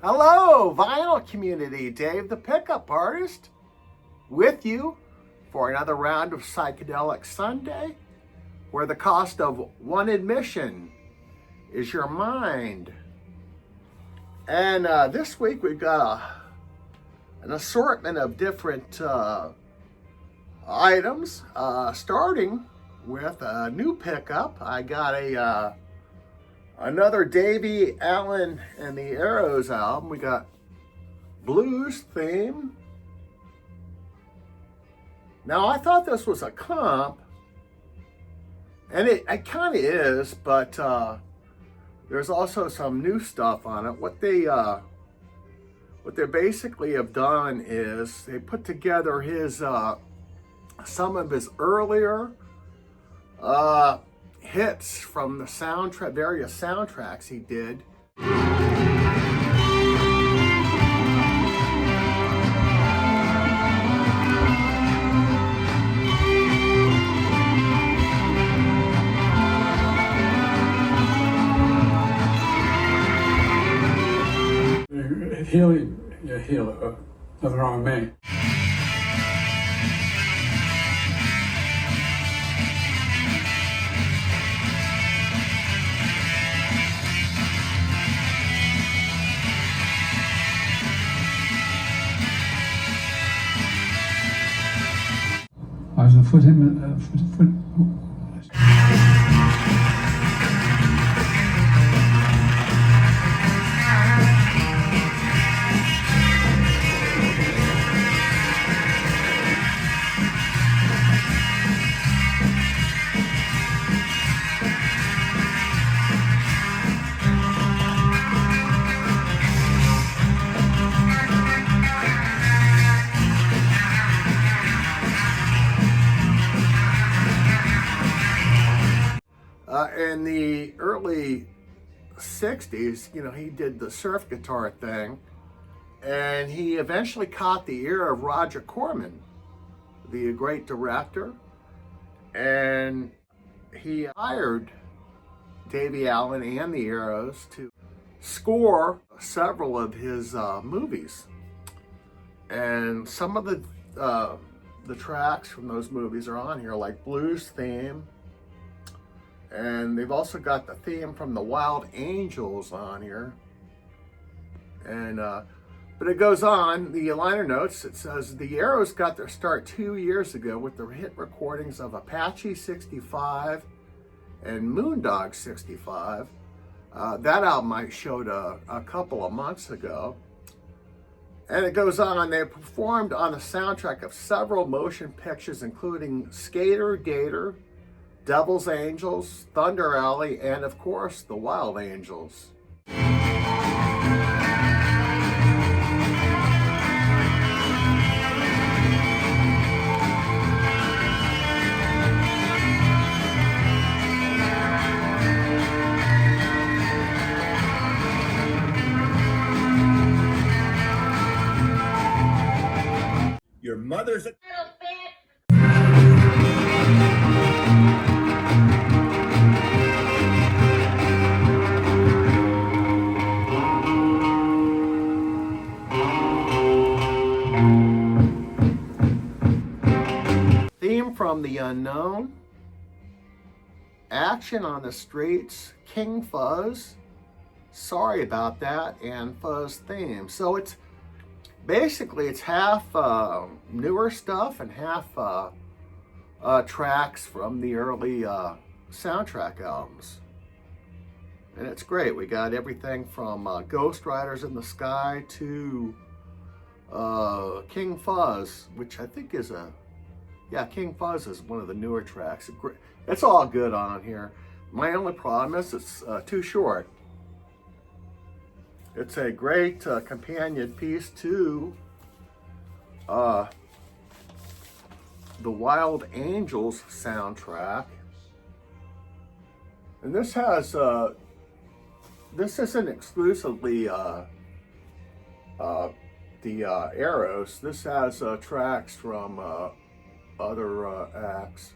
Hello, vinyl community. Dave the Pickup Artist with you for another round of Psychedelic Sunday, where the cost of one admission is your mind. And this week we've got an assortment of different items, starting with a new pickup. I got another Davie Allan and the Arrows album. We got blues theme. Now I thought this was a comp, and it kind of is, but there's also some new stuff on it. What they basically have done is they put together his some of his earlier hits from the soundtrack, various soundtracks he did. Heal, nothing wrong with me. I was a foot. In the early 60s, he did the surf guitar thing, and he eventually caught the ear of Roger Corman, the great director, and he hired Davie Allan and the Arrows to score several of his movies. And some of the tracks from those movies are on here, like Blues Theme. And they've also got the theme from the Wild Angels on here. And but it goes on, the liner notes, it says, the Arrows got their start 2 years ago with the hit recordings of Apache 65 and Moondog 65. That album I showed a couple of months ago. And it goes on, they performed on the soundtrack of several motion pictures, including Skater, Gator, Devil's Angels, Thunder Alley, and of course, the Wild Angels. Your mother's a Theme from The Unknown, Action on the Streets, King Fuzz, Sorry About That, and Fuzz Theme. So it's basically, it's half newer stuff and half tracks from the early soundtrack albums. And it's great. We got everything from Ghost Riders in the Sky to King Fuzz, which I think is King Fuzz is one of the newer tracks. It's all good on here. My only problem is it's too short. It's a great companion piece to the Wild Angels soundtrack. And this has, this isn't exclusively the Arrows. This has tracks from other acts.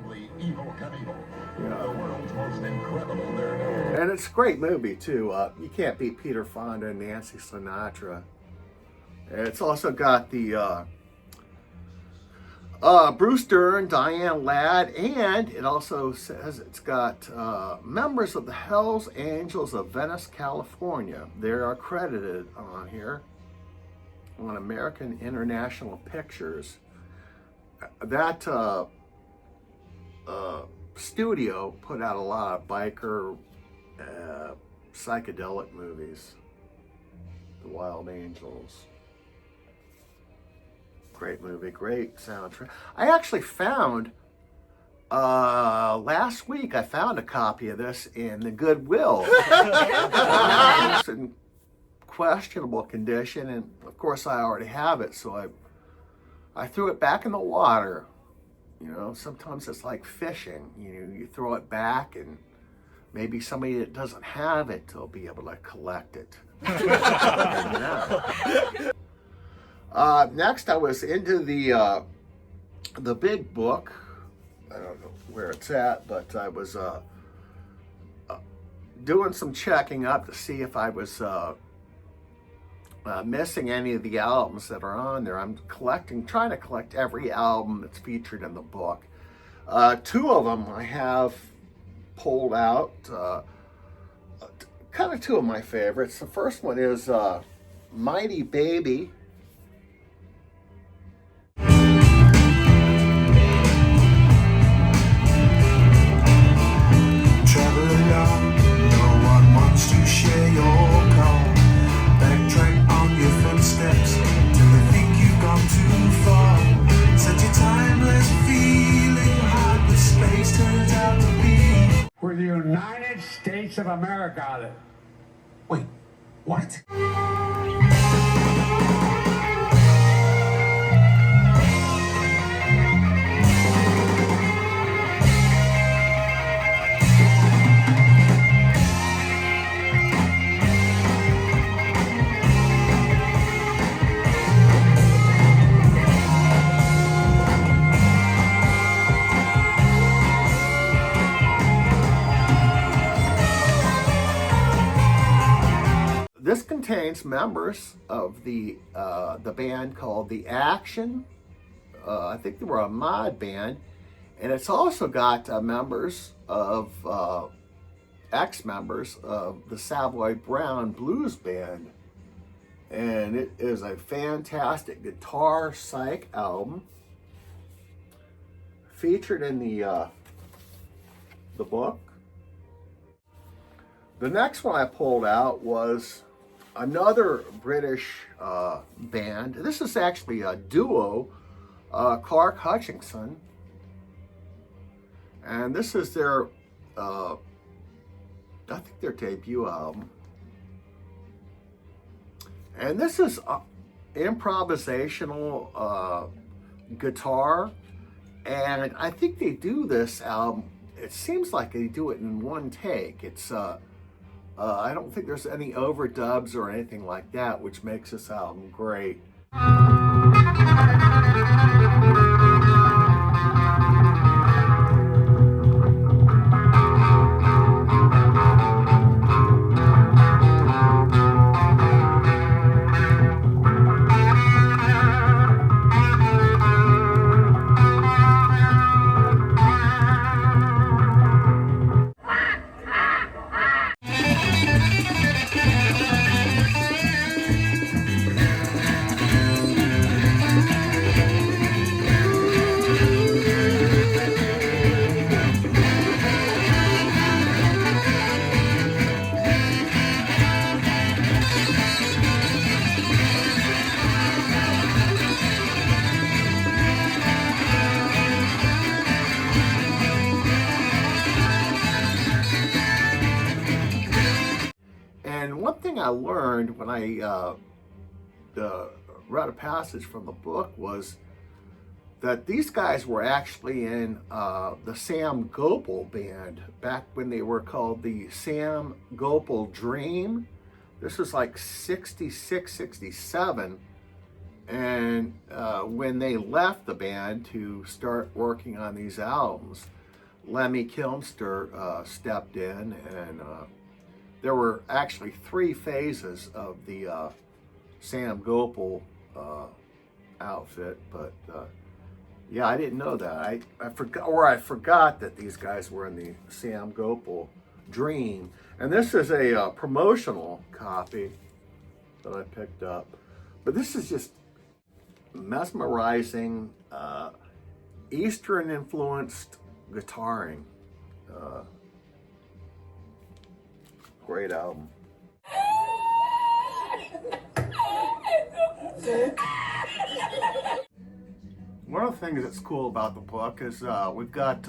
normally evil Knievel, the world's most incredible nerd. And it's a great movie too. You can't beat Peter Fonda and Nancy Sinatra. It's also got the Bruce Dern, Diane Ladd, and it also says it's got members of the Hells Angels of Venice, California. They are credited on here on American International Pictures. That studio put out a lot of biker psychedelic movies. The Wild Angels. Great movie, great soundtrack. I actually found, last week, I found a copy of this in the Goodwill. It's in questionable condition, and of course I already have it, so I threw it back in the water. You know, sometimes it's like fishing. You throw it back, and maybe somebody that doesn't have it will be able to collect it. Next, I was into the big book. I don't know where it's at, but I was doing some checking up to see if I was missing any of the albums that are on there. I'm trying to collect every album that's featured in the book. Two of them I have pulled out. Kind of two of my favorites. The first one is Mighty Baby. We're the United States of America. Wait, what? This contains members of the band called The Action. I think they were a mod band. And it's also got members of, ex-members of the Savoy Brown Blues Band. And it is a fantastic guitar psych album. Featured in the book. The next one I pulled out was another British band. This is actually a duo, Clark Hutchinson. And this is their, I think their debut album. And this is improvisational guitar. And I think they do this album, it seems like they do it in one take. It's, I don't think there's any overdubs or anything like that, which makes this album great. And one thing I learned when I read a passage from the book was that these guys were actually in the Sam Gopal band back when they were called the Sam Gopal Dream. This was like 66, 67. And when they left the band to start working on these albums, Lemmy Kilmister stepped in and there were actually 3 phases of the Sam Gopal outfit, but yeah, I didn't know that. I forgot that these guys were in the Sam Gopal Dream. And this is a promotional copy that I picked up. But this is just mesmerizing, Eastern influenced guitaring. Great album. One of the things that's cool about the book is we've got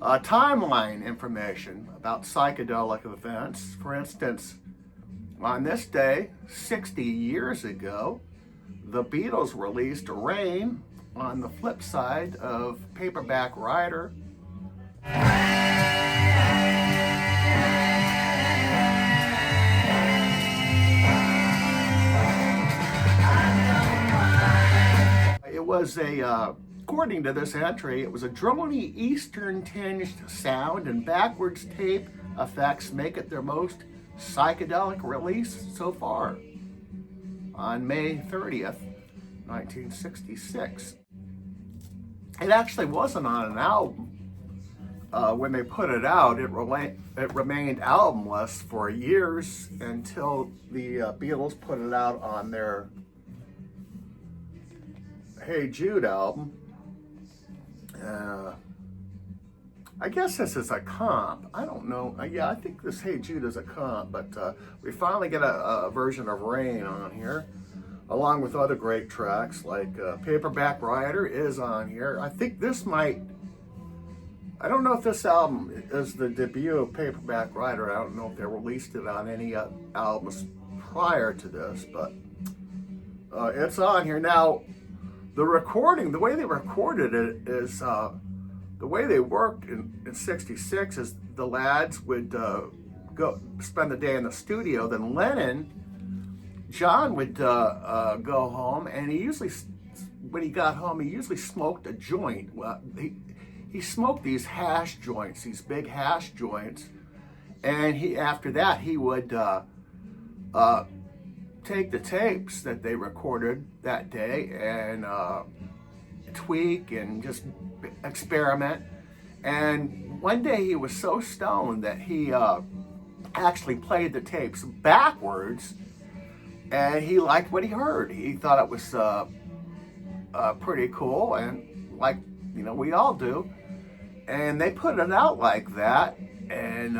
timeline information about psychedelic events. For instance, on this day, 60 years ago, the Beatles released Rain on the flip side of Paperback Writer. It was according to this entry, it was a drony Eastern tinged sound, and backwards tape effects make it their most psychedelic release so far. On May 30th, 1966. It actually wasn't on an album. When they put it out, it remained albumless for years until the Beatles put it out on their Hey Jude album. I guess this is a comp. I don't know. Yeah, I think this Hey Jude is a comp, but we finally get a version of Rain on here, along with other great tracks like Paperback Writer is on here. I think this might, I don't know if this album is the debut of Paperback Writer. I don't know if they released it on any albums prior to this, but it's on here. Now, the recording, the way they recorded it is, the way they worked in 66 is the lads would go spend the day in the studio. Then John would go home, and he usually, when he got home, he usually smoked a joint. Well, he smoked these hash joints, these big hash joints, and after that he would take the tapes that they recorded that day and tweak and just experiment. And one day he was so stoned that he actually played the tapes backwards, and he liked what he heard. He thought it was pretty cool, and like, you know, we all do. And they put it out like that, and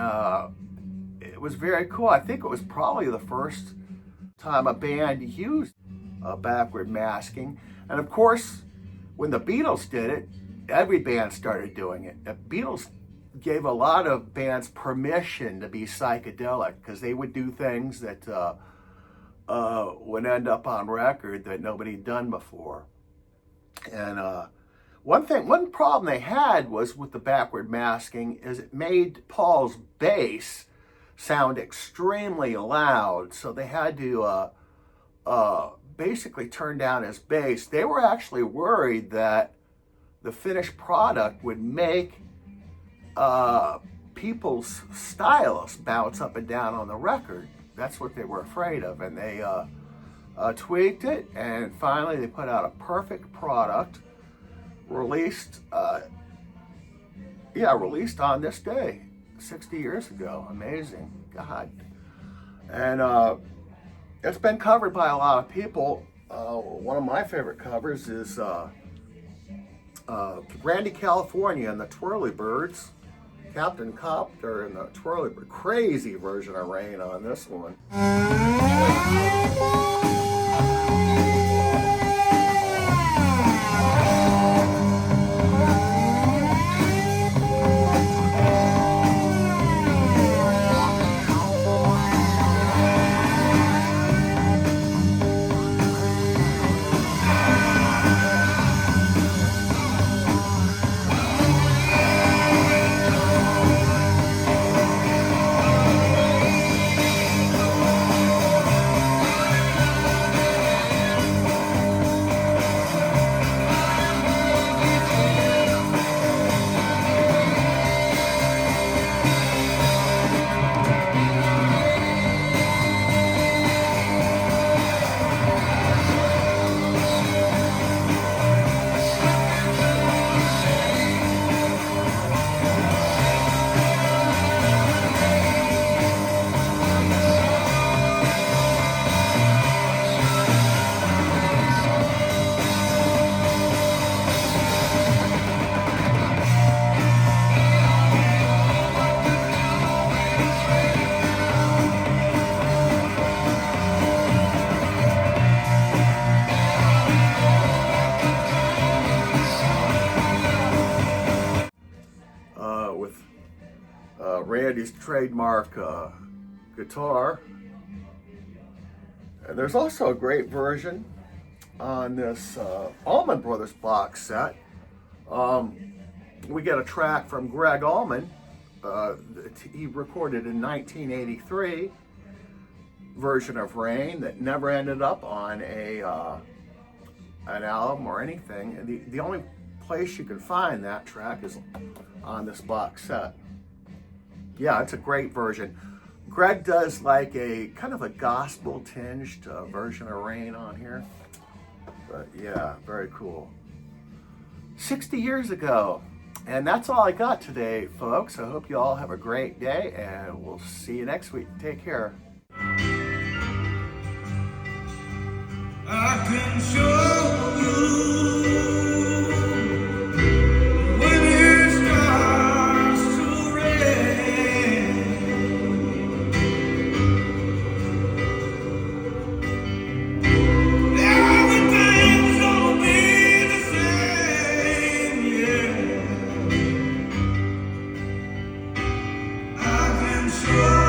it was very cool. I think it was probably the first time a band used backward masking. And of course, when the Beatles did it, every band started doing it. The Beatles gave a lot of bands permission to be psychedelic because they would do things that would end up on record that nobody'd done before. And one problem they had was with the backward masking is it made Paul's bass sound extremely loud, so they had to basically turn down his bass. They were actually worried that the finished product would make people's stylus bounce up and down on the record. That's what they were afraid of, and they tweaked it, and finally they put out a perfect product, released on this day, 60 years ago. Amazing, God. And it's been covered by a lot of people. One of my favorite covers is Randy California and the Twirly Birds, Captain Copter and the Twirly Bird. Crazy version of Rain on this one. Davie's trademark guitar. And there's also a great version on this Allman Brothers box set. We get a track from Greg Allman. He recorded in 1983 version of Rain that never ended up on an album or anything. And the only place you can find that track is on this box set. Yeah, it's a great version. Greg does like a kind of a gospel tinged version of Rain on here. But yeah, very cool. 60 years ago. And that's all I got today, folks. I hope you all have a great day, and we'll see you next week. Take care. I can show you when it starts to rain. Everything's gonna be the same, yeah. I can show